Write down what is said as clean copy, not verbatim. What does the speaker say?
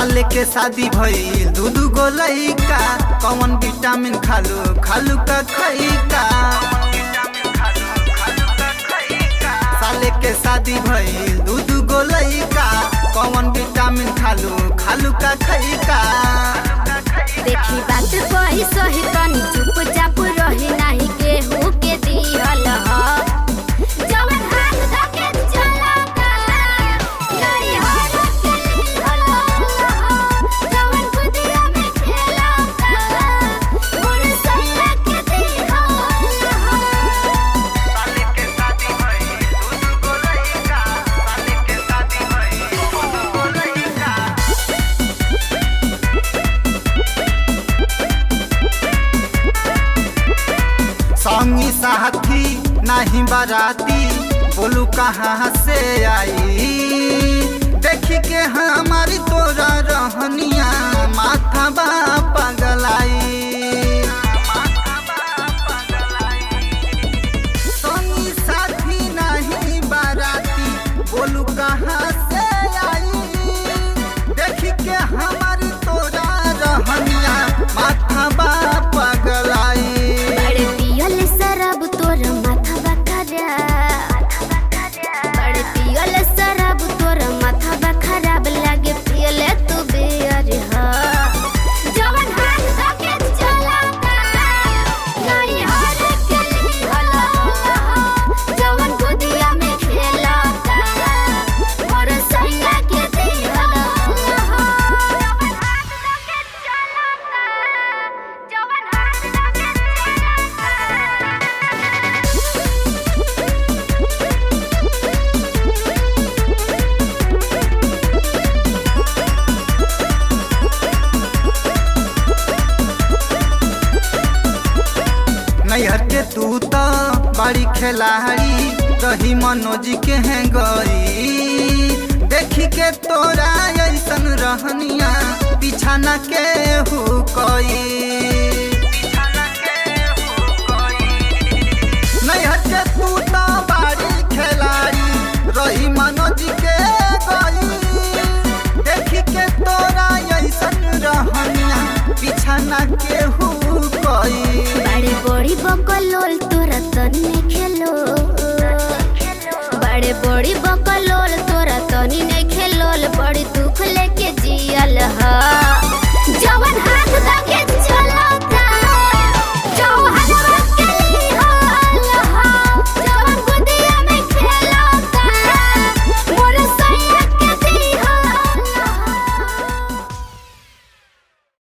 साले के शादी भइल दू गो लइका, कौन विटामिन खालू खालू का खइका। साले के शादी भइल दू गो लइका, कौन विटामिन खालू खालू का खइका। देखी बात कही सही तनी चुपचाप रही नाही केहू के दिहल ह। जवन हाथ धके चलता लड़ी हर के लिहल ह। जवन खुदिया में खेलता मोर सैया के दिहल ह। साले के शादी भइल दू गो लइका, साले के शादी भइल दू गो लइका। संगी साथी नहीं बाराती, बोलू कहाँ से आई। देखी के हमारी तोरा रहनिया माथा बा पगलाई। संगी साथी नहीं बाराती, बोलू कहाँ से आई। देखी के हमारी तोरा रहनिया माथा बा पगलाई। बड़े पियल शराब तोर माथा बखरा, बड़े पियल शराब तोर माथा बखराब लागे पियले तू बेअर ह। जवन हाथ धके चलता लड़ी हर के लिहल ह। जवन गोदिया में खेलता मोर सैया के दिहल ह। जवन हाथ धके नैहर के तू तो बड़ी खिलाड़ी रही, मनोज के हैं गई। देखी के तोरा ऐसन रहनिया पीछा न के हु कोई। नैहर के तू तो बड़ी खिलाड़ी रही, मनोज के गई। देखी के तोरा ऐसन रहनिया पीछा न के हु कोई। बड़ी बड़ी बकलोल